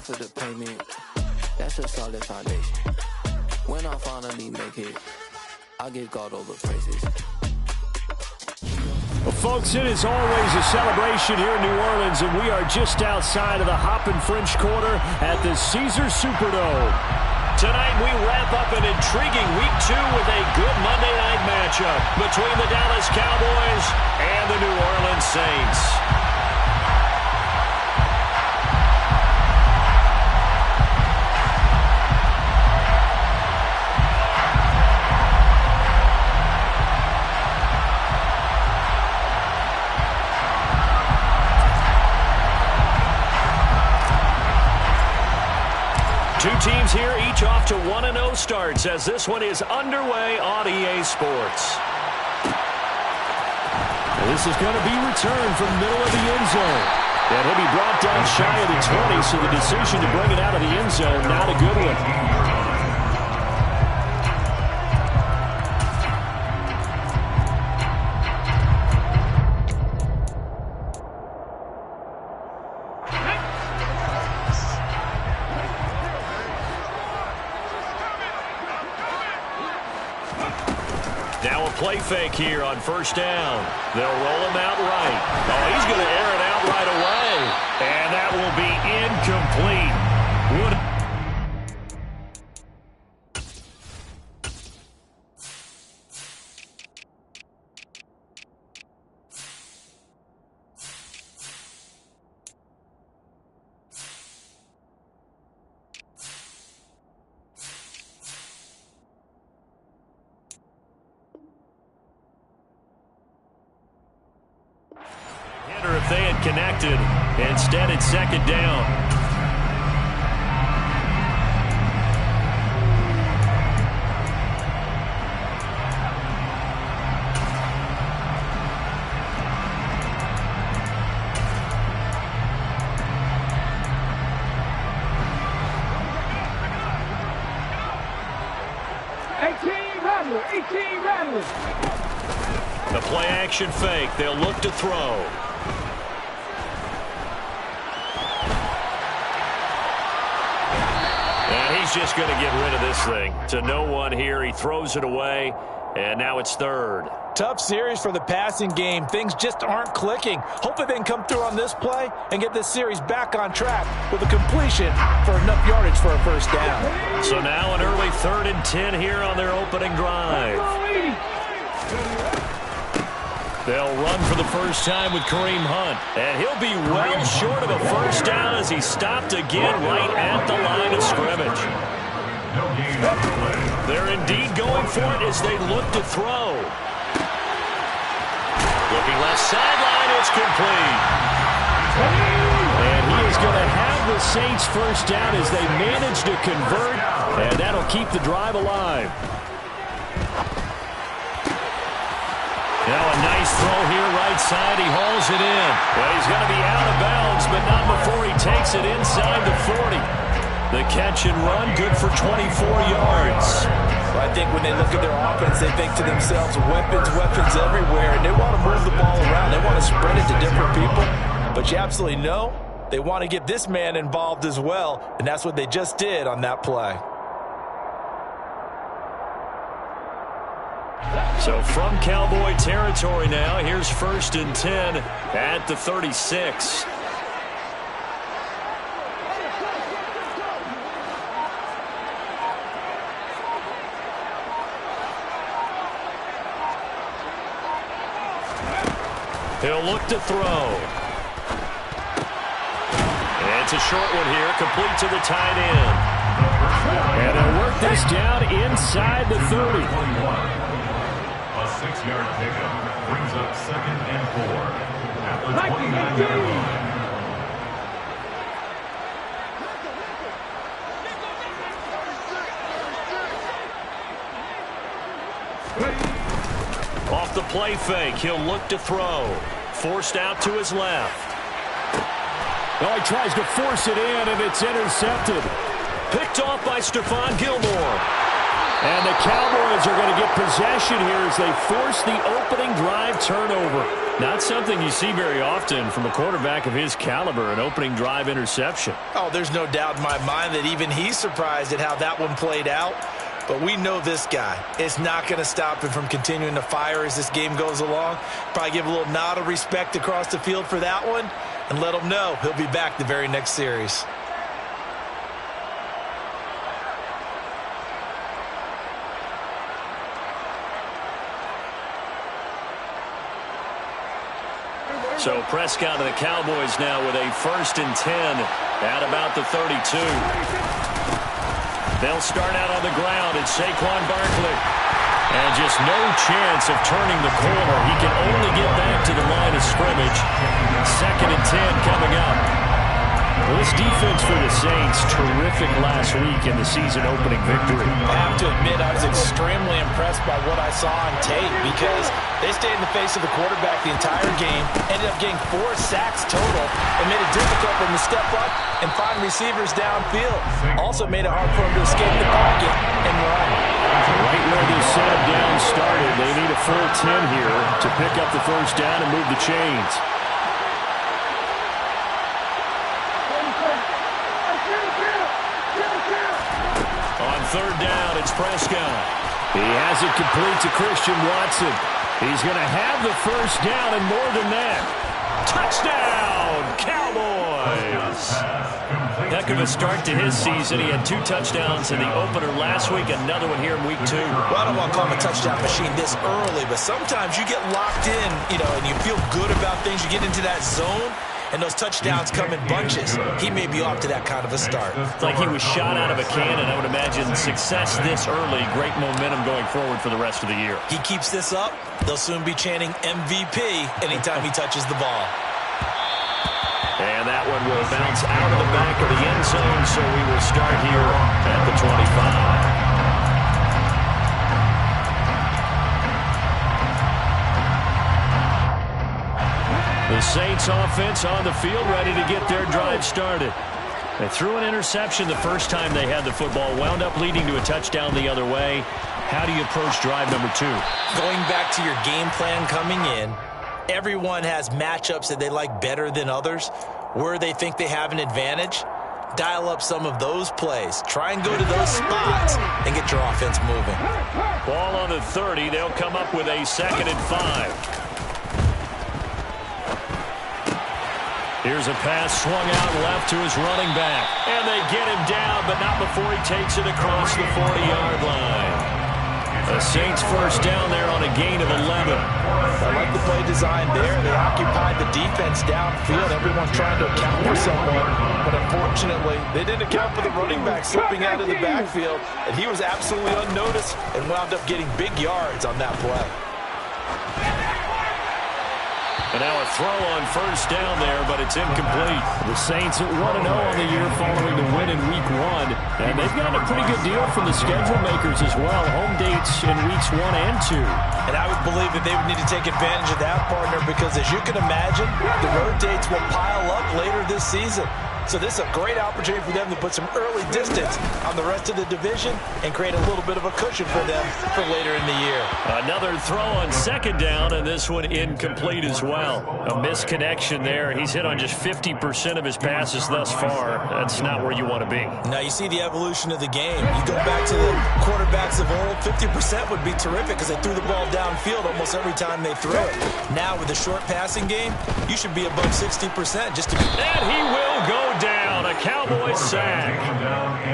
after the payment, that's a solid foundation. When I finally make it, I give God all the praises. Well, folks, it is always a celebration here in New Orleans, and we are just outside of the Hoppin' French Quarter at the Caesars Superdome. Tonight, we wrap up an intriguing Week 2 with a good Monday night matchup between the Dallas Cowboys and the New Orleans Saints. Two teams here, each off to 1-0 starts as this one is underway on EA Sports. And this is going to be returned from the middle of the end zone. And he'll be brought down shy of the 20, so the decision to bring it out of the end zone, not a good one. Now a play fake here on first down. They'll roll him out right. Oh, he's going to air it out right away. And that will be incomplete. If they had connected. Instead, it's second down. The play action fake. They'll look to throw. He's just going to get rid of this thing. To no one here. He throws it away, and now it's third. Tough series for the passing game. Things just aren't clicking. Hopefully they can come through on this play and get this series back on track with a completion for enough yardage for a first down. So now an early 3rd and 10 here on their opening drive. They'll run for the first time with Kareem Hunt. And he'll be well short of a first down as he's stopped again right at the line of scrimmage. They're indeed going for it as they look to throw. Looking left sideline, it's complete. And he is going to have the Saints first down as they manage to convert. And that'll keep the drive alive. Now a nice throw here right side. He hauls it in. Well, he's going to be out of bounds, but not before he takes it inside the 40. The catch and run, good for 24 yards. Well, I think when they look at their offense, they think to themselves, weapons everywhere, and they want to move the ball around. They want to spread it to different people. But you absolutely know they want to get this man involved as well, and that's what they just did on that play. So from Cowboy territory now, here's 1st and 10 at the 36. He'll look to throw. And it's a short one here, complete to the tight end. And they'll work this down inside the 30. 6-yard pickup brings up 2nd and 4 at the 29-yard line. Off the play fake, he'll look to throw. Forced out to his left. Oh, he tries to force it in, and it's intercepted. Picked off by Stephon Gilmore. And the Cowboys are going to get possession here as they force the opening drive turnover. Not something you see very often from a quarterback of his caliber, an opening drive interception. Oh, there's no doubt in my mind that even he's surprised at how that one played out. But we know this guy. It's not going to stop him from continuing to fire as this game goes along. Probably give a little nod of respect across the field for that one and let him know he'll be back the very next series. So Prescott and the Cowboys now with a 1st and 10 at about the 32. They'll start out on the ground. It's Saquon Barkley. And just no chance of turning the corner. He can only get back to the line of scrimmage. 2nd and 10 coming up. Well, this defense for the Saints, terrific last week in the season-opening victory. I have to admit, I was extremely impressed by what I saw on tape because they stayed in the face of the quarterback the entire game, ended up getting 4 sacks total, and made it difficult for him to step up and find receivers downfield. Also made it hard for him to escape the pocket and run. Right where this setup down started, they need a full 10 here to pick up the 1st down and move the chains. On 3rd down, it's Prescott. He has it complete to Christian Watson. He's going to have the 1st down and more than that. Touchdown, Cowboys! Heck of a start to his season. He had 2 touchdowns in the opener last week, another one here in week 2. Well, I don't want to call him a touchdown machine this early, but sometimes you get locked in, and you feel good about things. You get into that zone, and those touchdowns come in bunches. He may be off to that kind of a start. It's like he was shot out of a cannon. I would imagine success this early, great momentum going forward for the rest of the year. He keeps this up, they'll soon be chanting MVP anytime he touches the ball. And that one will bounce out of the back of the end zone, so we will start here at the 25. The Saints offense on the field, ready to get their drive started. They threw an interception the first time they had the football, wound up leading to a touchdown the other way. How do you approach drive number 2? Going back to your game plan coming in, everyone has matchups that they like better than others, where they think they have an advantage. Dial up some of those plays. Try and go to those spots and get your offense moving. Ball on the 30. They'll come up with a 2nd and 5. Here's a pass swung out left to his running back. And they get him down, but not before he takes it across the 40-yard line. The Saints 1st down there on a gain of 11. I like the play design there. They occupied the defense downfield. Everyone trying to account for someone. But unfortunately, they didn't account for the running back slipping out of the backfield. And he was absolutely unnoticed and wound up getting big yards on that play. And now a throw on 1st down there, but it's incomplete. The Saints at 1-0 on the year following the win in week 1. And they've gotten a pretty good deal from the schedule makers as well. Home dates in weeks 1 and 2. And I would believe that they would need to take advantage of that, partner, because as you can imagine, the road dates will pile up later this season. So this is a great opportunity for them to put some early distance on the rest of the division and create a little bit of a cushion for them for later in the year. Another throw on 2nd down, and this one incomplete as well. A misconnection there. He's hit on just 50% of his passes thus far. That's not where you want to be. Now you see the evolution of the game. You go back to the quarterbacks of old, 50% would be terrific because they threw the ball downfield almost every time they threw it. Now with the short passing game, you should be above 60% just to be... And he will go down. A Cowboy sack.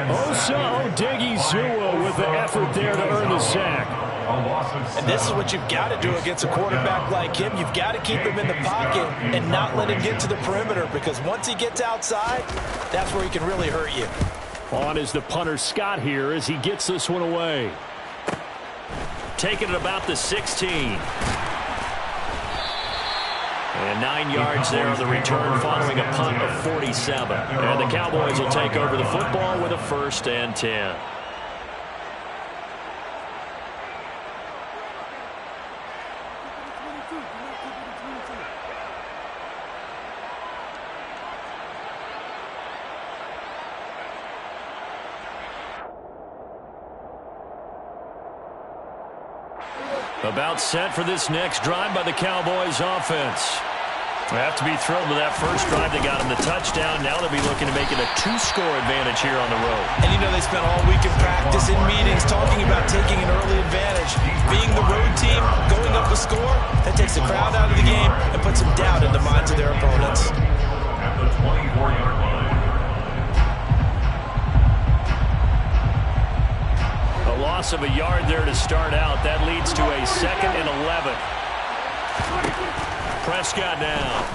Osa Odighizuwa with the effort there to earn the sack. And this is what you've got to do against a quarterback like him. You've got to keep him in the pocket and not let him get to the perimeter, because once he gets outside, that's where he can really hurt you. On is the punter Scott here as he gets this one away. Taking it about the 16. And 9 yards there on the return following a punt of 47. And the Cowboys will take over the football with a 1st and 10. About set for this next drive by the Cowboys offense. They have to be thrilled with that first drive. They got them the touchdown. Now they'll be looking to make it a 2-score advantage here on the road. And you know they spent all week in practice, in meetings, talking about taking an early advantage. Being the road team, going up a score, that takes the crowd out of the game and puts some doubt in the minds of their opponents. At the 24-yard line. A loss of a yard there to start out. That leads to a 2nd and 11. Prescott now.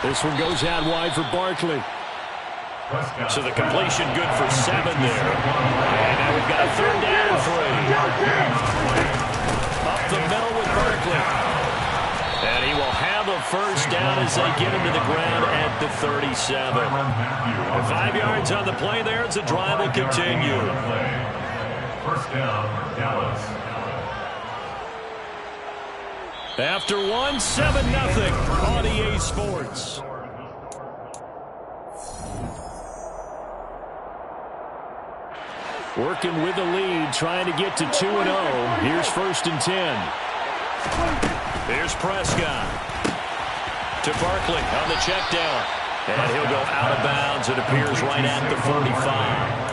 This one goes out wide for Barkley. So the completion good for 7 there. And now we've got a 3rd down and 3. Up the middle with Barkley. And he will have a first down as they get him to the ground at the 37. 5 yards on the play there as the drive will continue. First down, Dallas. After 1, 7-0 on EA Sports. Working with the lead, trying to get to 2-0. Here's 1st and 10. Here's Prescott. To Barkley on the check down. And he'll go out of bounds. It appears right at the 45.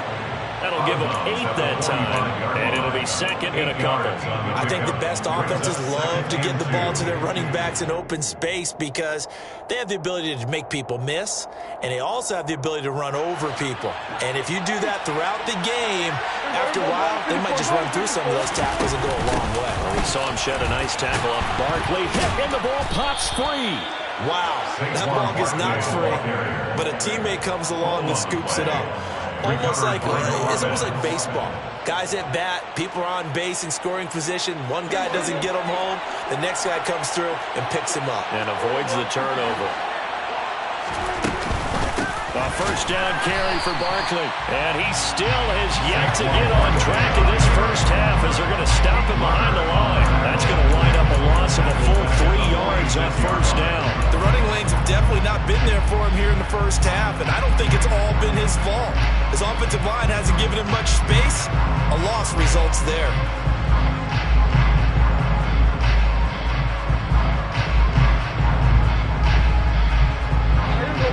That'll give them 8 that time, and it'll be 2nd and a couple. I think the best offenses love to get the ball to their running backs in open space because they have the ability to make people miss, and they also have the ability to run over people. And if you do that throughout the game, after a while, they might just run through some of those tackles and go a long way. Well, we saw him shed a nice tackle off Barkley, and the ball pops free. Wow, that ball gets knocked free, but a teammate comes along and scoops it up. It's almost like baseball. Guys at bat, people are on base in scoring position. One guy doesn't get them home. The next guy comes through and picks him up. And avoids the turnover. A first down carry for Barkley. And he still has yet to get on track in this first half as they're going to stop him behind the line. That's going to wind up a loss of a full 3 yards on first down. The running lanes have definitely not been there for him here in the first half, and I don't think it's all been his fault. His offensive line hasn't given him much space. A loss results there.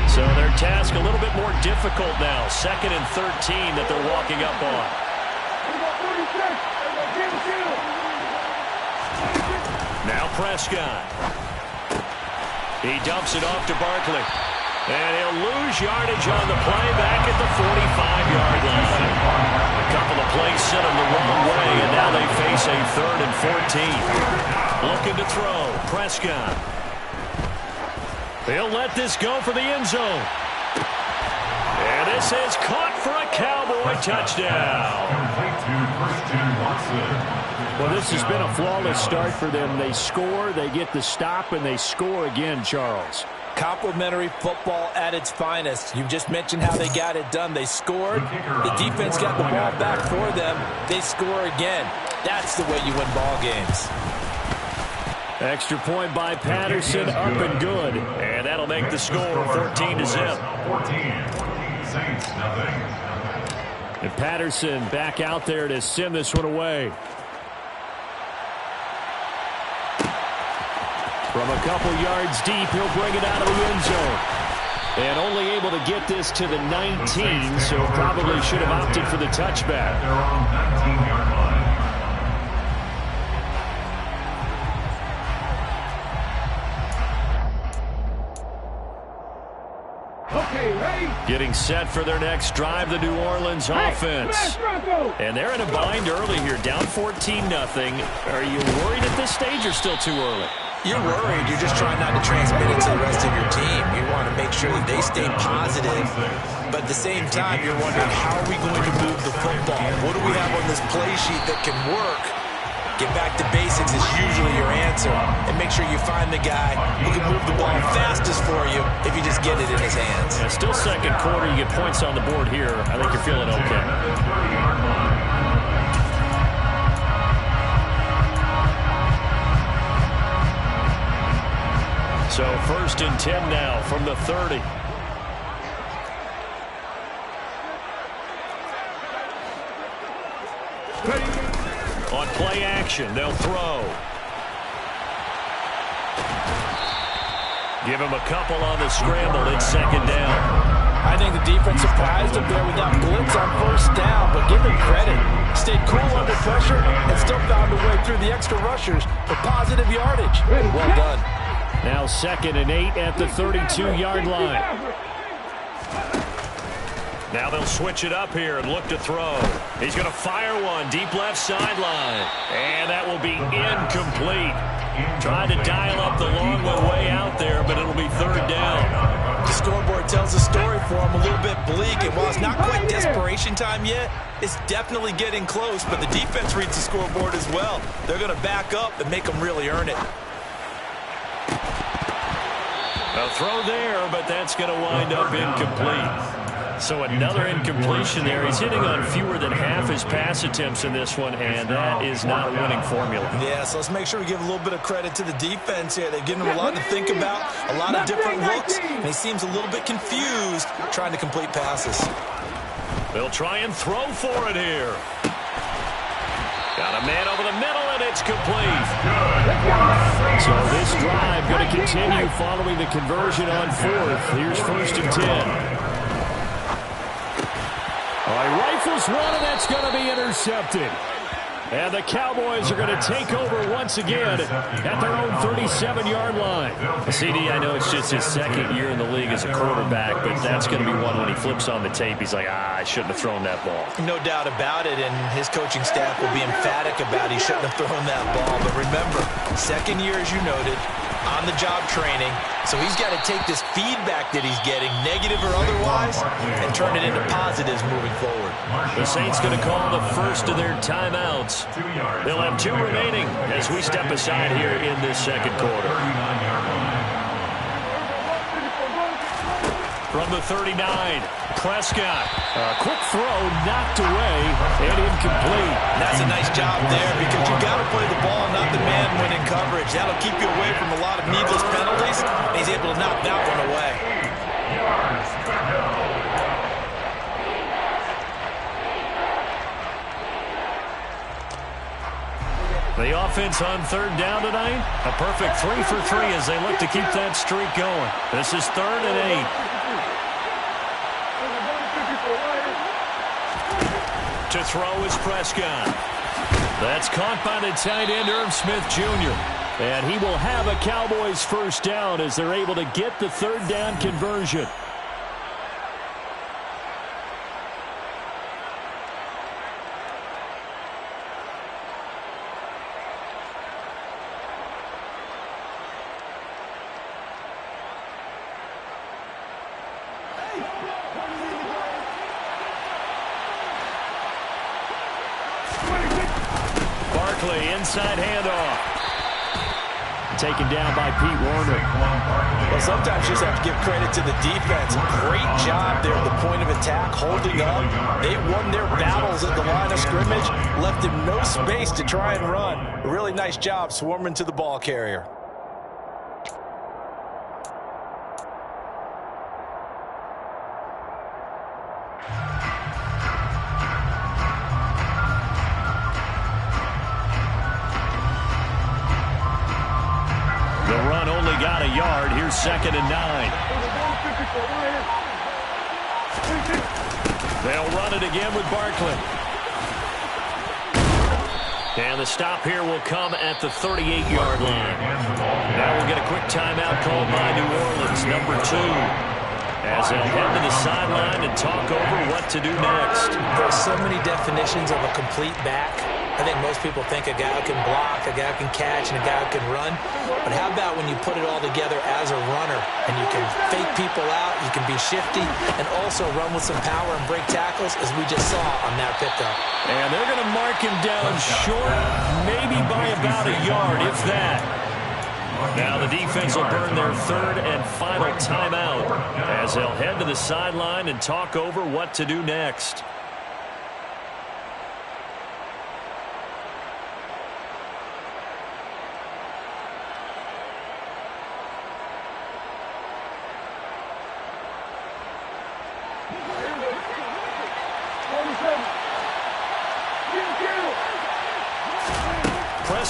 So their task a little bit more difficult now. 2nd and 13 that they're walking up on. Now Prescott. He dumps it off to Barkley. And he'll lose yardage on the play back at the 45-yard line. A couple of plays sent him the wrong way, and now they face a 3rd and 14. Looking to throw. Prescott. He'll let this go for the end zone. And this is caught for a Cowboy touchdown. Well, this has been a flawless start for them. They score, they get the stop, and they score again, Charles. Complimentary football at its finest. You just mentioned how they got it done. They scored. The defense got the ball back for them. They score again. That's the way you win ball games. Extra point by Patterson, up and good. And that'll make the score 14-0. 14. Saints, nothing. And Patterson back out there to send this one away. From a couple yards deep, he'll bring it out of the end zone. And only able to get this to the 19, so probably should have opted for the touchback. They're on 19-yard line. Getting set for their next drive, the New Orleans offense. And they're in a bind early here, down 14-0. Are you worried at this stage or still too early? You're worried. You're just trying not to transmit it to the rest of your team. You want to make sure that they stay positive. But at the same time, you're wondering, how are we going to move the football? What do we have on this play sheet that can work? Get back to basics is usually your answer. And make sure you find the guy who can move the ball fastest for you if you just get it in his hands. Yeah, still second quarter. You get points on the board here. I think you're feeling okay. So 1st and 10 now from the 30. On play action, they'll throw. Give him a couple on the scramble. It's second down. I think the defense surprised him there with that blitz on first down, but give him credit. Stayed cool under pressure and still found a way through the extra rushers for positive yardage. Well done. Now 2nd and 8 at the 32-yard line. Now they'll switch it up here and look to throw. He's going to fire one deep left sideline. And that will be incomplete. Trying to dial up the long way out there, but it'll be 3rd down. The scoreboard tells the story for him, a little bit bleak, and while it's not quite desperation time yet, it's definitely getting close, but the defense reads the scoreboard as well. They're going to back up and make them really earn it. A throw there, but that's going to wind up incomplete. So another incompletion there. He's hitting on fewer than half his pass attempts in this one, and that is not a winning formula. Yeah, so let's make sure we give a little bit of credit to the defense here. They're giving him a lot to think about, a lot of different looks, and he seems a little bit confused trying to complete passes. They'll try and throw for it here. Got a man over the middle, and it's complete. So this drive going to continue following the conversion on 4th. Here's 1st and 10. All right, rifles one, and that's going to be intercepted. And the Cowboys are going to take over once again at their own 37-yard line. CD, I know it's just his 2nd year in the league as a quarterback, but that's going to be one when he flips on the tape. He's like, I shouldn't have thrown that ball. No doubt about it, and his coaching staff will be emphatic about he shouldn't have thrown that ball. But remember, 2nd year, as you noted, on-the-job training, so he's got to take this feedback that he's getting, negative or otherwise, and turn it into positives moving forward. The Saints going to call the first of their timeouts. They'll have 2 remaining as we step aside here in this 2nd quarter. From the 39, Prescott. A quick throw knocked away and incomplete. That's a nice job there because you got to play the ball, not the man when in coverage. That'll keep you away from a lot of needless penalties. And he's able to knock that one away. The offense on 3rd down tonight, a perfect 3 for 3 as they look to keep that streak going. This is 3rd and 8. To throw is Prescott. That's caught by the tight end, Irv Smith Jr. And he will have a Cowboys first down as they're able to get the 3rd down conversion. Inside handoff. Taken down by Pete Werner. Well, sometimes you just have to give credit to the defense. Great job there at the point of attack, holding up. They won their battles at the line of scrimmage, left him no space to try and run. A really nice job swarming to the ball carrier. Got a yard. Here's 2nd and 9. They'll run it again with Barkley. And the stop here will come at the 38-yard line. Now we'll get a quick timeout called by New Orleans, number 2. As they'll head to the sideline and talk over what to do next. There are so many definitions of a complete back. I think most people think a guy who can block, a guy who can catch, and a guy who can run. But how about when you put it all together as a runner and you can fake people out, you can be shifty, and also run with some power and break tackles, as we just saw on that pickup. And they're going to mark him down short, maybe by about a yard, if that. Now the defense will burn their 3rd and final timeout as they'll head to the sideline and talk over what to do next.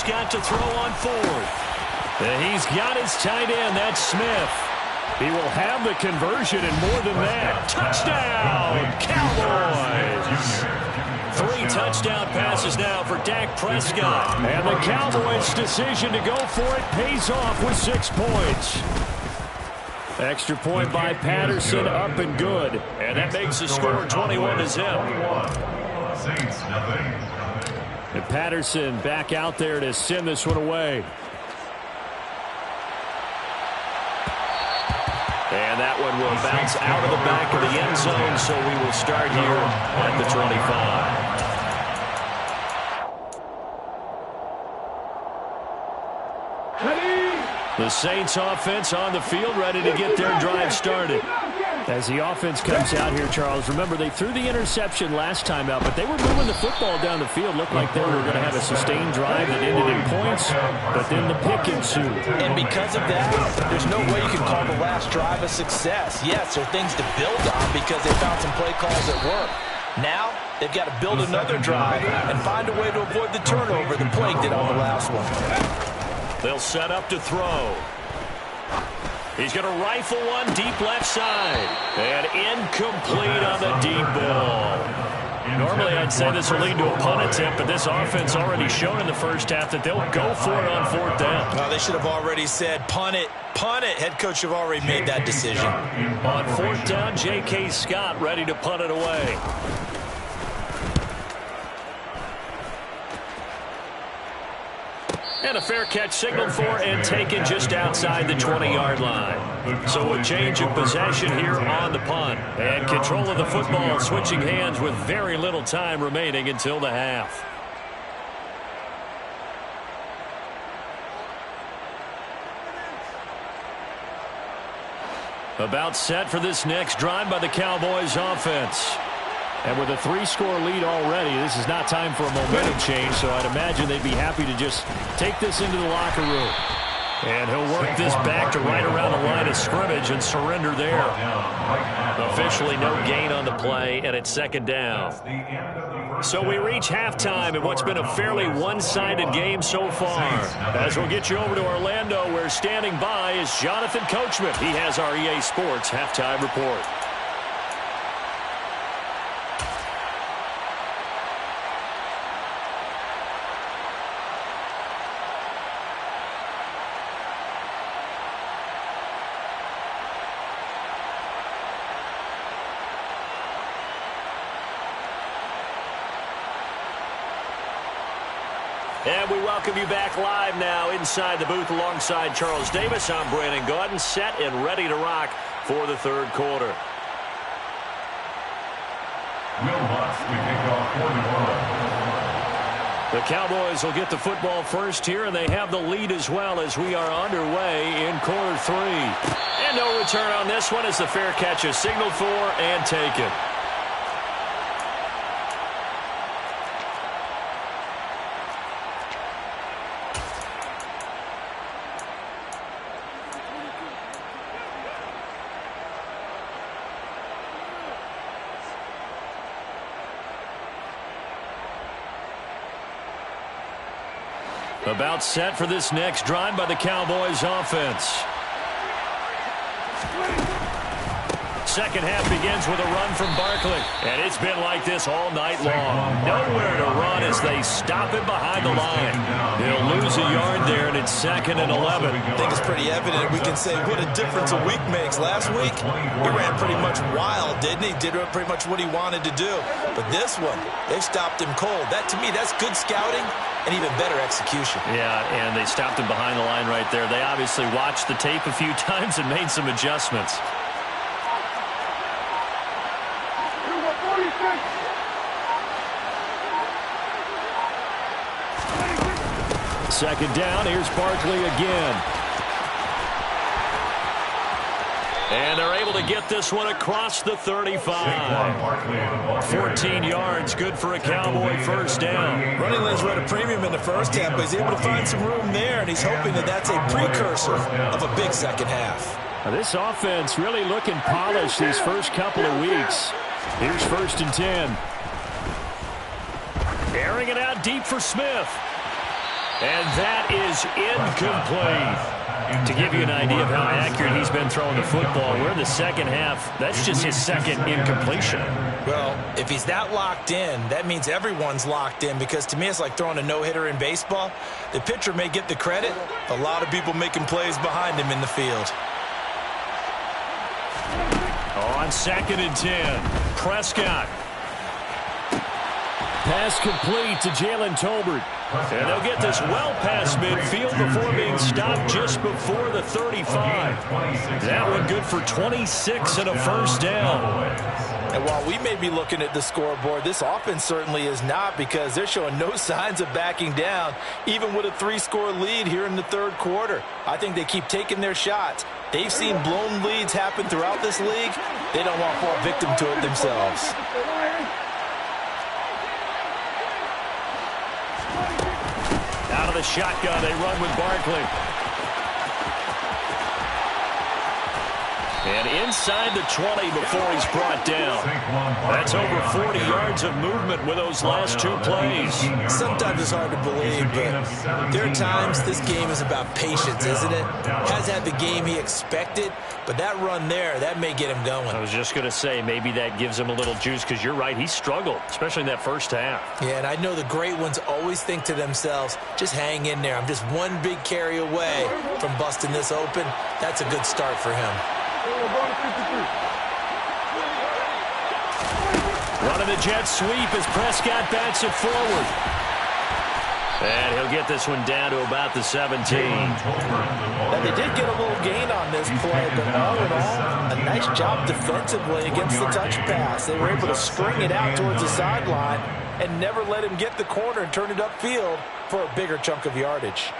Prescott to throw on fourth. And he's got his tight end. That's Smith. He will have the conversion and more than that. Touchdown, Cowboys. 3 touchdown passes now for Dak Prescott. And the Cowboys' decision to go for it pays off with 6 points. Extra point by Patterson, up and good. And that makes the score 21-0. And Patterson back out there to send this one away. And that one will bounce out of the back of the end zone, so we will start here at the 25. The Saints offense on the field, ready to get their drive started. As the offense comes out here, Charles, remember they threw the interception last time out, but they were moving the football down the field. Looked like they were going to have a sustained drive that ended in points, but then the pick ensued. And because of that, there's no way you can call the last drive a success. Yes, there are things to build on because they found some play calls that work. Now, they've got to build another drive and find a way to avoid the turnover that plagued it on the last one. They'll set up to throw. He's going to rifle one deep left side. And incomplete on the deep ball. Normally, I'd say this will lead to a punt attempt, but this offense already showed in the first half that they'll go for it on 4th down. Oh, they should have already said, punt it, punt it. Head coach have already made that decision. On 4th down, J.K. Scott ready to punt it away. And a fair catch signaled for and taken just outside the 20-yard line. So a change of possession here on the punt. And control of the football, switching hands with very little time remaining until the half. About set for this next drive by the Cowboys offense. And with a 3-score lead already, this is not time for a momentum change, so I'd imagine they'd be happy to just take this into the locker room. And he'll work this back to right around the line of scrimmage and surrender there. Officially no gain on the play, and it's 2nd down. So we reach halftime in what's been a fairly one-sided game so far. As we'll get you over to Orlando, where standing by is Jonathan Coachman. He has our EA Sports halftime report. And we welcome you back live now inside the booth alongside Charles Davis. I'm Brandon Gaudin, set and ready to rock for the 3rd quarter. Will Lutz to kick off for New Orleans. The Cowboys will get the football first here, and they have the lead as well as we are underway in quarter 3. And no return on this one as the fair catch is signaled for and taken. About set for this next drive by the Cowboys offense. Second half begins with a run from Barkley. And it's been like this all night long. Nowhere to run as they stop him behind the line. They'll lose a yard there, and it's 2nd and 11. I think it's pretty evident. We can say what a difference a week makes. Last week, he ran pretty much wild, didn't he? Did pretty much what he wanted to do. But this one, they stopped him cold. That, to me, that's good scouting and even better execution. Yeah, and they stopped him behind the line right there. They obviously watched the tape a few times and made some adjustments. Second down, here's Barkley again. And they're able to get this one across the 35. 14 yards, good for a Cowboy first down. Running lanes were at a premium in the first half, but he's able to find some room there, and he's hoping that that's a precursor of a big second half. Now this offense really looking polished these first couple of weeks. Here's 1st and 10. Airing it out deep for Smith. And that is incomplete. To give you an idea of how accurate he's been throwing the football, we're in the second half. That's just his second incompletion. Well, if he's that locked in, that means everyone's locked in, because to me it's like throwing a no-hitter in baseball. The pitcher may get the credit, a lot of people making plays behind him in the field. On 2nd and 10, Prescott. Pass complete to Jalen Tolbert. And they'll get this well past midfield before being stopped just before the 35. That one good for 26 and a first down. And while we may be looking at the scoreboard, this offense certainly is not, because they're showing no signs of backing down, even with a 3-score lead here in the third quarter. I think they keep taking their shots. They've seen blown leads happen throughout this league. They don't want to fall victim to it themselves. Out of the shotgun, they run with Barkley. And inside the 20 before he's brought down. That's over 40 yards of movement with those last 2 plays. Sometimes it's hard to believe, but there are times this game is about patience, isn't it? Has had the game he expected, but that run there, that may get him going. I was just going to say, maybe that gives him a little juice, because you're right, he struggled, especially in that first half. Yeah, and I know the great ones always think to themselves, just hang in there. I'm just one big carry away from busting this open. That's a good start for him. Running the jet sweep as Prescott bats it forward. And he'll get this one down to about the 17. Now, they did get a little gain on this play, but all in all, a nice job defensively against the touch pass. They were able to string it out towards the sideline and never let him get the corner and turn it upfield for a bigger chunk of yardage.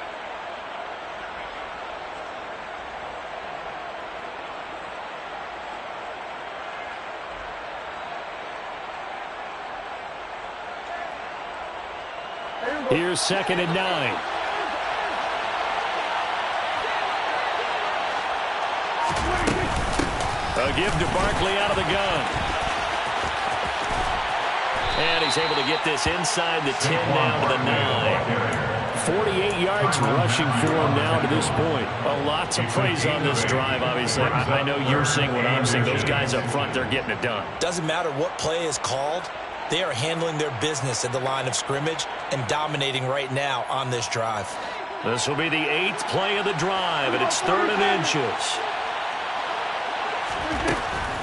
Here's 2nd and 9. A give to Barkley out of the gun. And he's able to get this inside the 10 down to the 9. 48 yards rushing for him now to this point. Lots of praise on this drive, obviously. I know you're seeing what I'm seeing. Those guys up front, they're getting it done. Doesn't matter what play is called. They are handling their business at the line of scrimmage and dominating right now on this drive. This will be the 8th play of the drive, and it's 3rd and inches.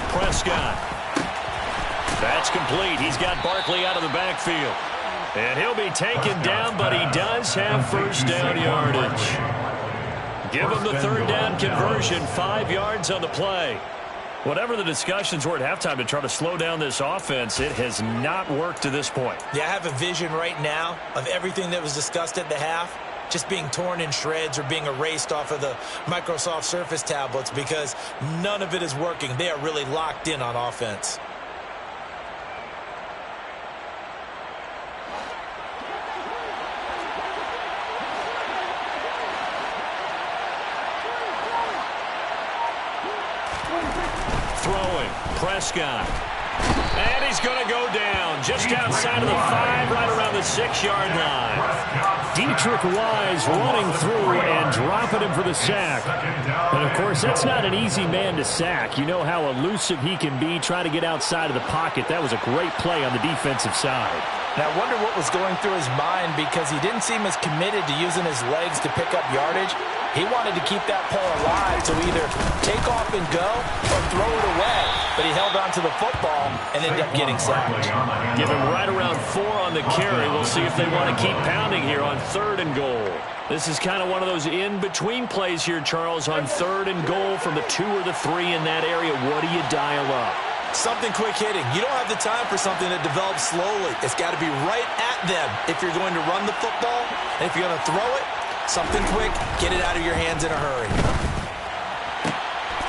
Prescott. That's complete. He's got Barkley out of the backfield. And he'll be taken down, but he does have first down yardage. Give him the 3rd down conversion, 5 yards on the play. Whatever the discussions were at halftime to try to slow down this offense, it has not worked to this point. Yeah, I have a vision right now of everything that was discussed at the half just being torn in shreds or being erased off of the Microsoft Surface tablets, because none of it is working. They are really locked in on offense. Throwing, Prescott. And he's going to go down just outside of the 5, right around the 6-yard line. Deatrich Wise running through and dropping him for the sack. And, of course, that's not an easy man to sack. You know how elusive he can be trying to get outside of the pocket. That was a great play on the defensive side. And I wonder what was going through his mind, because he didn't seem as committed to using his legs to pick up yardage. He wanted to keep that play alive to either take off and go or throw it away. But he held on to the football and ended up getting sacked. Give him right around 4 on the carry. We'll see if they want to keep pounding here on 3rd and goal. This is kind of one of those in-between plays here, Charles, on 3rd and goal from the 2 or the 3 in that area. What do you dial up? Something quick hitting. You don't have the time for something that develops slowly. It's got to be right at them if you're going to run the football. And if you're going to throw it, something quick, get it out of your hands in a hurry.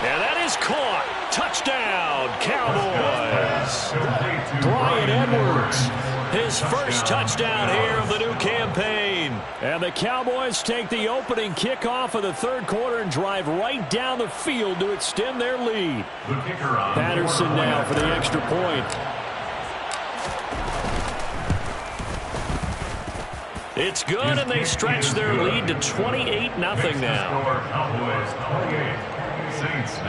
And that is caught. Touchdown, Cowboys. Bryan Edwards, his first touchdown here of the new campaign. And the Cowboys take the opening kickoff of the 3rd quarter and drive right down the field to extend their lead. Patterson now for the extra point. It's good, and they stretch their lead to 28-0 now. Cowboys 28, Saints 0.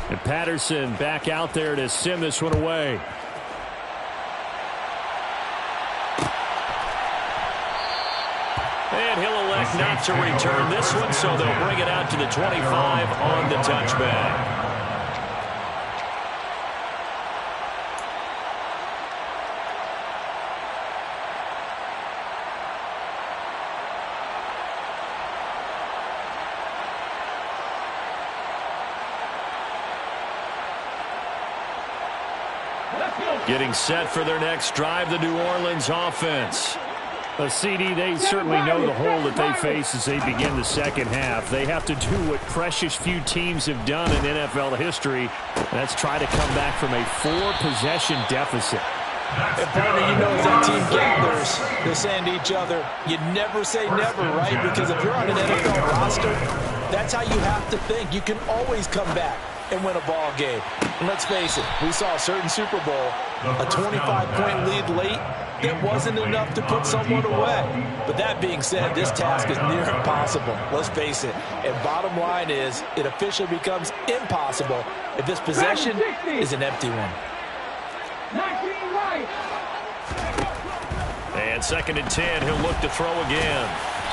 And Patterson back out there to send this one away. And he'll elect not to return this one, so they'll bring it out to the 25 on the touchback. Getting set for their next drive, the New Orleans offense. CD, they certainly know the hole that they face as they begin the second half. They have to do what precious few teams have done in NFL history. That's try to come back from a 4-possession deficit. And partner, you know, as that team gathers, they're saying to each other, you never say never, right? Because if you're on an NFL roster, that's how you have to think. You can always come back and win a ball game. And let's face it, we saw a certain Super Bowl, a 25-point lead late, that wasn't enough to put someone away. But that being said, this task is near impossible. Let's face it. And bottom line is, it officially becomes impossible if this possession is an empty one. And 2nd and 10, he'll look to throw again.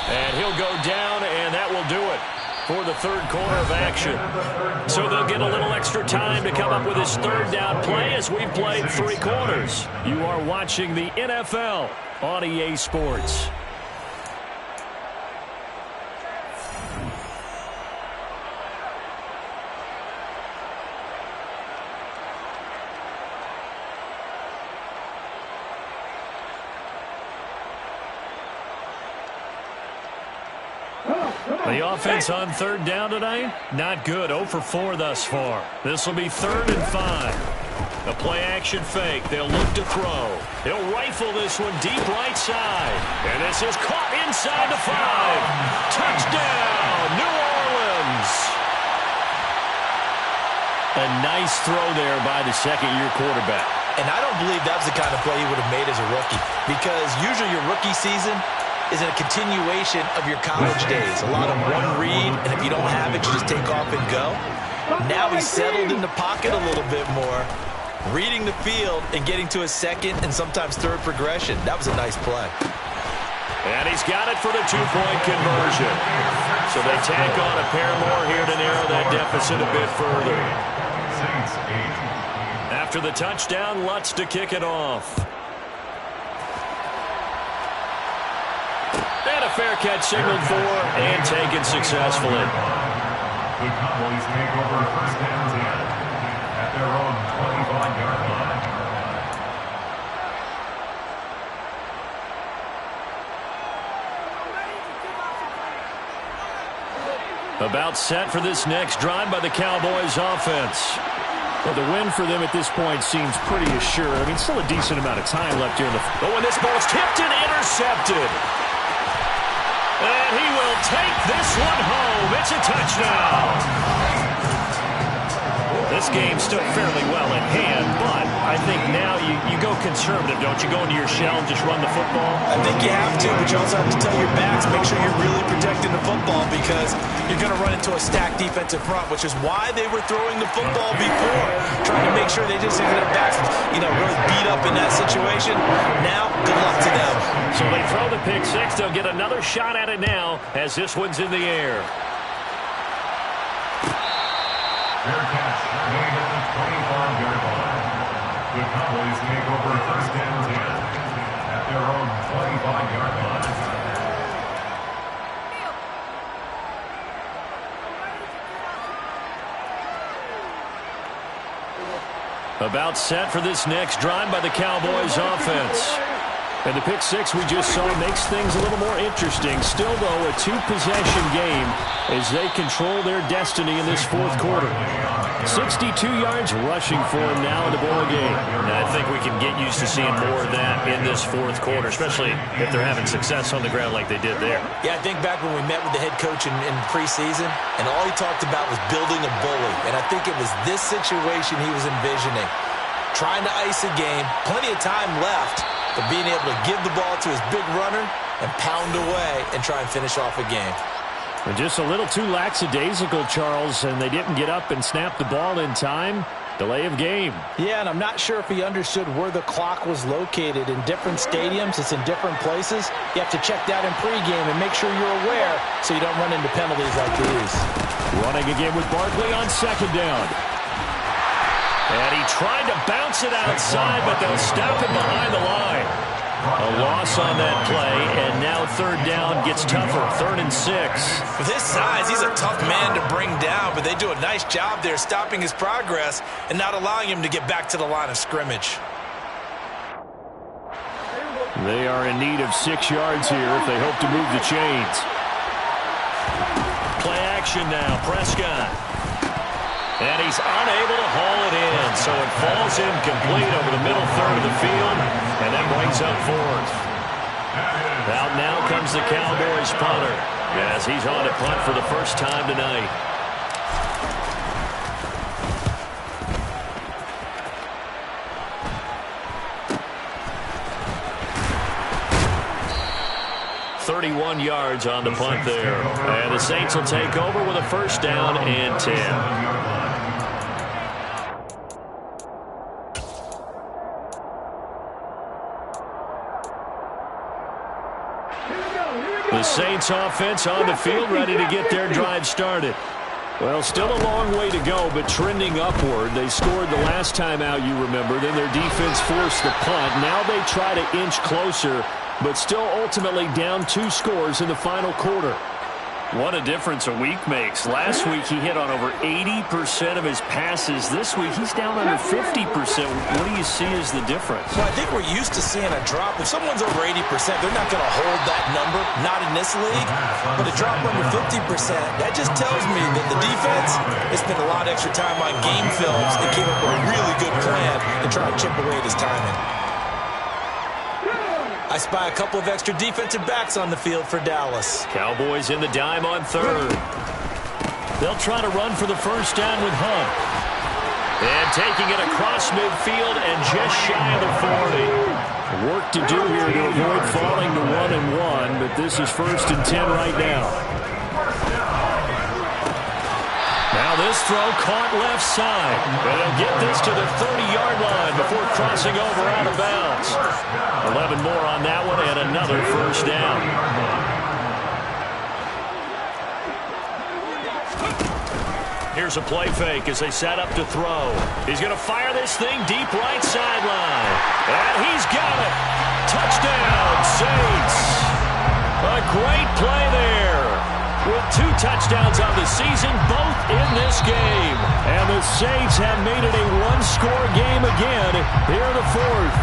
And he'll go down, and that will do it for the third quarter of action. So they'll get a little extra time to come up with his third down play as we've played 3 quarters. You are watching the NFL on EA Sports. The offense on third down tonight, not good. 0 for 4 thus far. This will be 3rd and 5. A play-action fake. They'll look to throw. He'll rifle this one deep right side. And this is caught inside the 5. Touchdown, New Orleans. A nice throw there by the second-year quarterback. And I don't believe that was the kind of play he would have made as a rookie. Because usually your rookie season is a continuation of your college days. A lot of one read, and if you don't have it, you just take off and go. Now he's settled in the pocket a little bit more, reading the field and getting to a second and sometimes third progression. That was a nice play. And he's got it for the 2-point conversion. So they tack on a pair more here to narrow that deficit a bit further. After the touchdown, Lutz to kick it off. And a fair catch signaled for and taken successfully. The Cowboys take over 1st and 10 at their own 25-yard line. About set for this next drive by the Cowboys offense. Well, the win for them at this point seems pretty assured. I mean, still a decent amount of time left here in the... Oh, and this ball's tipped and intercepted. And he will take this one home. It's a touchdown. This game's still fairly well in hand, but I think now you go conservative, don't you? Go into your shell and just run the football? I think you have to, but you also have to tell your backs, make sure you're really protecting the football because you're going to run into a stacked defensive front, which is why they were throwing the football before, trying to make sure they just didn't get their backs, really beat up in that situation. Now, good luck to them. So they throw the pick six. They'll get another shot at it now as this one's in the air. Fair catch made at the 25-yard line. The Cowboys take over 1st and 10 at their own 25-yard line. About set for this next drive by the Cowboys offense. And the pick six we just saw makes things a little more interesting. Still, though, a 2-possession game as they control their destiny in this fourth quarter. 62 yards rushing for him now in the ball game. And I think we can get used to seeing more of that in this fourth quarter, especially if they're having success on the ground like they did there. Yeah, I think back when we met with the head coach in preseason, and all he talked about was building a bully. And I think it was this situation he was envisioning. trying to ice a game, plenty of time left, but being able to give the ball to his big runner and pound away and try and finish off a game. And just a little too lackadaisical, Charles, and they didn't get up and snap the ball in time. Delay of game. Yeah, and I'm not sure if he understood where the clock was located. In different stadiums, it's in different places. You have to check that in pregame and make sure you're aware so you don't run into penalties like these. Running again with Barkley on second down. And he tried to bounce it outside, but they'll stop him behind the line. A loss on that play, and now third down gets tougher, 3rd and 6. With his size, he's a tough man to bring down, but they do a nice job there stopping his progress and not allowing him to get back to the line of scrimmage. They are in need of 6 yards here if they hope to move the chains. Play action now, Prescott. And he's unable to haul it in, so it falls incomplete over the middle third of the field, and that brings up 4th. Out now comes the Cowboys punter, as he's on to punt for the first time tonight. .31 yards on the punt there. And the Saints will take over with a first down and 10. The Saints offense on the field, ready to get their drive started. Well, still a long way to go, but trending upward. They scored the last time out, you remember. Then their defense forced the punt. Now they try to inch closer, but still ultimately down 2 scores in the final quarter. What a difference a week makes. Last week he hit on over 80% of his passes. This week he's down under 50%. What do you see as the difference? Well, I think we're used to seeing a drop. If someone's over 80%, they're not going to hold that number, not in this league. But a drop under 50%, that just tells me that the defense has spent a lot of extra time on game films and came up with a really good plan to try and chip away at his timing. I spy a couple of extra defensive backs on the field for Dallas. Cowboys in the dime on 3rd. They'll try to run for the first down with Hunt. And taking it across midfield and just shy of the 40. Work to do here to avoid falling to 1-1, but this is 1st and 10 right now. Now this throw caught left side. But they'll get this to the 30-yard line before crossing over out of bounds. 11 more on that one and another first down. Here's a play fake as they set up to throw. He's going to fire this thing deep right sideline. And he's got it. Touchdown, Saints. A great play there. With 2 touchdowns on the season, both in this game. And the Saints have made it a 1-score game again here in the 4th.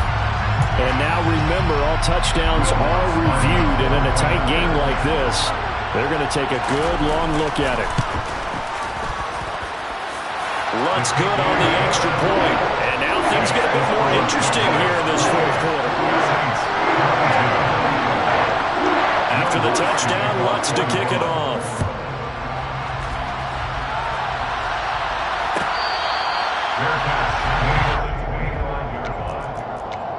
And now remember, all touchdowns are reviewed. And in a tight game like this, they're going to take a good long look at it. Lunt's good on the extra point. And now things get a bit more interesting here in this 4th quarter. After the touchdown, Lutz to kick it off.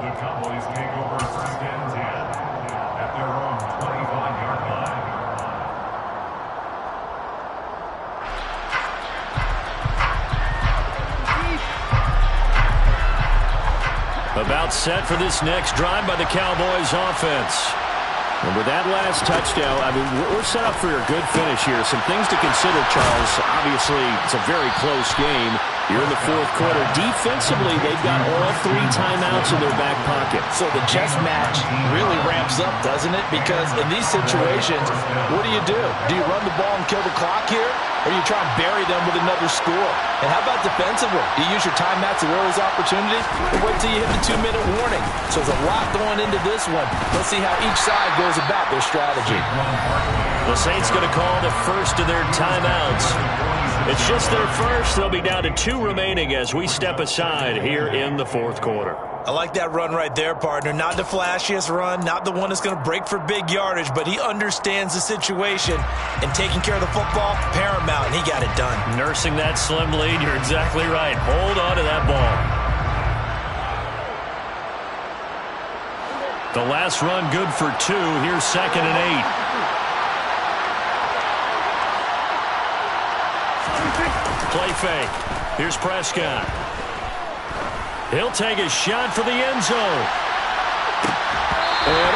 The Cowboys take over 1st and 10 at their own 25-yard line. About set for this next drive by the Cowboys offense. And with that last touchdown, I mean, we're set up for a good finish here. Some things to consider, Charles. Obviously, it's a very close game. You're in the 4th quarter. Defensively, they've got all 3 timeouts in their back pocket. So the chess match really ramps up, doesn't it? Because in these situations, what do? Do you run the ball and kill the clock here? Or do you try and bury them with another score? And how about defensively? Do you use your timeouts at earliest opportunity? Or wait till you hit the 2-minute warning? So there's a lot going into this one. Let's see how each side goes about their strategy. The Saints going to call the first of their timeouts. It's just their first. They'll be down to 2 remaining as we step aside here in the 4th quarter. I like that run right there, partner. Not the flashiest run, not the one that's going to break for big yardage, but he understands the situation, and taking care of the football, paramount, and he got it done. Nursing that slim lead, you're exactly right. Hold on to that ball. The last run good for 2. Here's 2nd and 8. Play fake. Here's Prescott. He'll take a shot for the end zone. And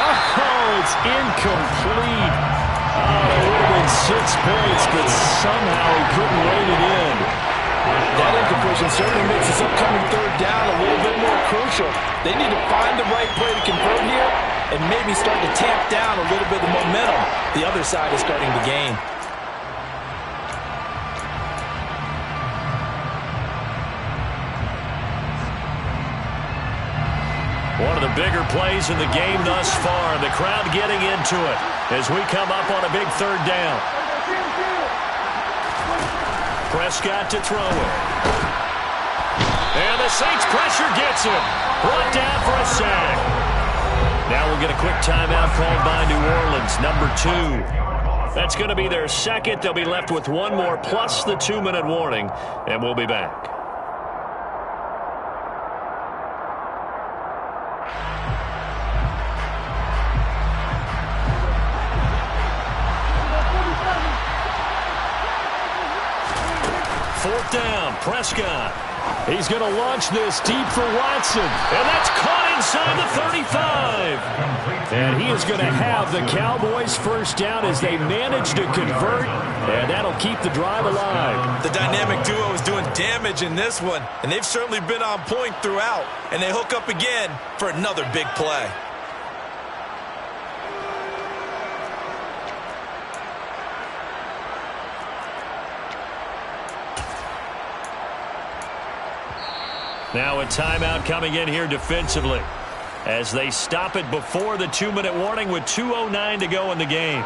it's incomplete. Oh, it would have been 6 points, but somehow he couldn't rein it in. That incompletion certainly makes this upcoming 3rd down a little bit more crucial. They need to find the right play to convert here and maybe start to tamp down a little bit of the momentum the other side is starting to gain. One of the bigger plays in the game thus far. The crowd getting into it as we come up on a big 3rd down. Prescott to throw it. And the Saints pressure gets him. Brought down for a sack. Now we'll get a quick timeout called by New Orleans, number 2. That's going to be their 2nd. They'll be left with 1 more plus the 2-minute warning, and we'll be back. Fourth down, Prescott. He's going to launch this deep for Watson. And that's caught inside the 35. And he is going to have the Cowboys first down as they manage to convert. And that'll keep the drive alive. The dynamic duo is doing damage in this one. And they've certainly been on point throughout. And they hook up again for another big play. Now a timeout coming in here defensively as they stop it before the 2-minute warning with 2:09 to go in the game.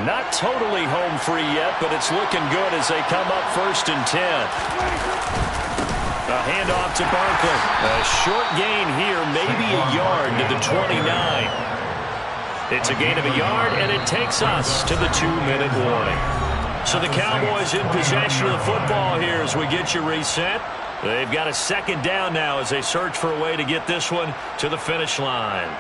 Not totally home free yet, but it's looking good as they come up 1st and 10. A handoff to Barkley. A short gain here, maybe a yard to the 29. It's a gain of a yard, and it takes us to the 2-minute warning. So the Cowboys in possession of the football here as we get you reset. They've got a 2nd down now as they search for a way to get this one to the finish line.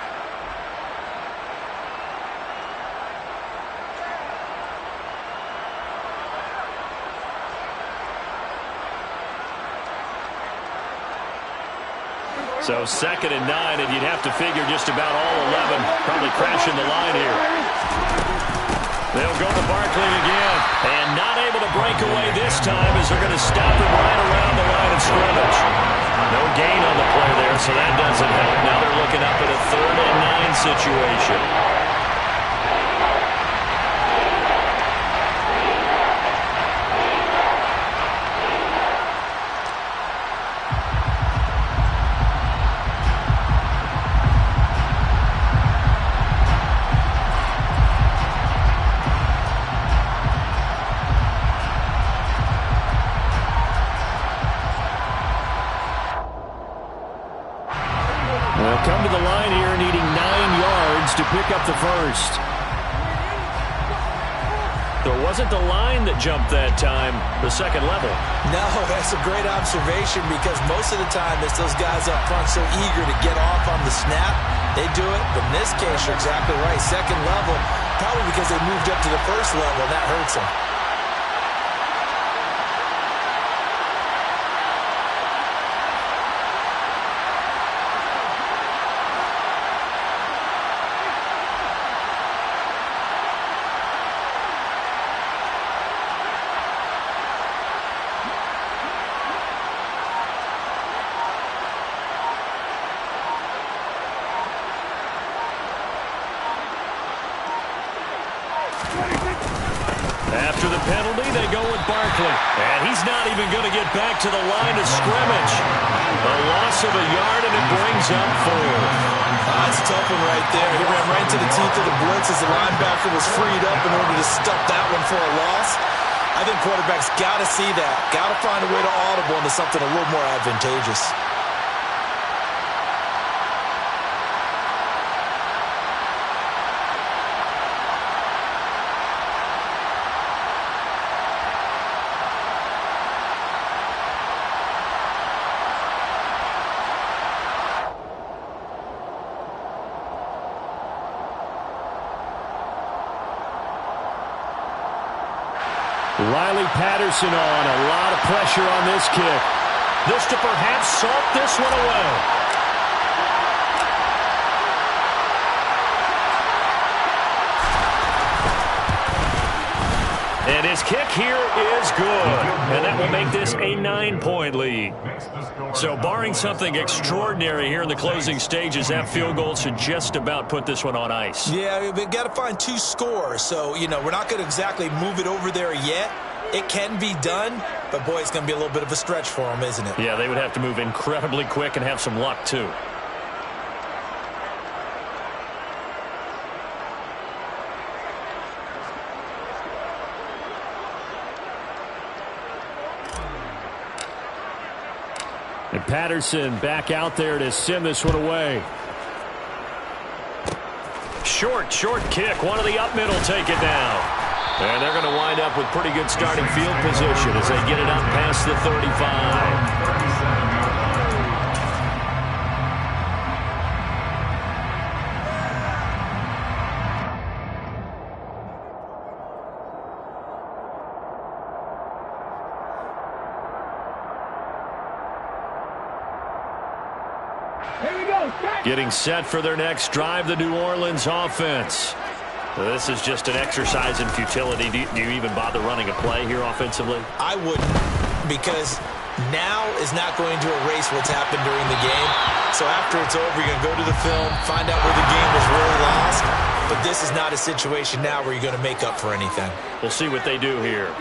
So 2nd and 9, and you'd have to figure just about all 11 probably crashing the line here. They'll go to Barkley again, and not able to break away this time as they're going to stop him right around the line of scrimmage. No gain on the play there, so that doesn't help. Now they're looking up at a 3rd and 9 situation. They'll come to the line here needing 9 yards to pick up the first. So it wasn't the line that jumped that time, the second level. No, that's a great observation because most of the time it's those guys up front so eager to get off on the snap. They do it, but in this case, you're exactly right. Second level, probably because they moved up to the first level, and that hurts them. After the penalty, they go with Barkley. And he's not even going to get back to the line of scrimmage. A loss of a yard, and it brings up 4. That's a tough one right there. He ran right to the teeth of the blitz as the linebacker was freed up in order to stuff that one for a loss. I think quarterbacks got to see that. Got to find a way to audible into something a little more advantageous. Riley Patterson on. A lot of pressure on this kick. This to perhaps salt this one away. And his kick here is good. And that will make this a 9-point lead. So barring something extraordinary here in the closing stages, that field goal should just about put this one on ice. Yeah, we've got to find 2 scores. So, we're not going to exactly move it over there yet. It can be done, but, boy, it's going to be a little bit of a stretch for them, isn't it? Yeah, they would have to move incredibly quick and have some luck, too. And Patterson back out there to send this one away. Short kick. One of the up middle take it down. And they're going to wind up with pretty good starting field position as they get it up past the 35. Getting set for their next drive, the New Orleans offense. This is just an exercise in futility. Do you even bother running a play here offensively? I wouldn't, because now is not going to erase what's happened during the game. So after it's over, you're going to go to the film, find out where the game was really lost. But this is not a situation now where you're going to make up for anything. We'll see what they do here.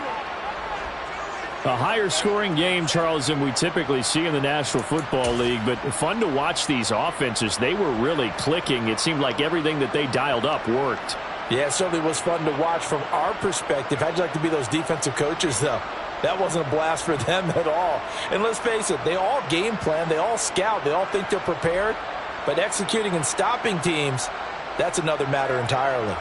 A higher scoring game, Charles, than we typically see in the National Football League, but fun to watch these offenses. They were really clicking. It seemed like everything that they dialed up worked. Yeah, it certainly was fun to watch from our perspective. How'd you like to be those defensive coaches, though? That wasn't a blast for them at all. And let's face it, they all game plan, they all scout, they all think they're prepared. But executing and stopping teams, that's another matter entirely.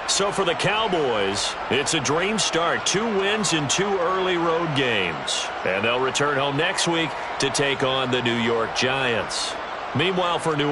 So for the Cowboys, it's a dream start. 2 wins in 2 early road games. And they'll return home next week to take on the New York Giants. Meanwhile, for New Orleans,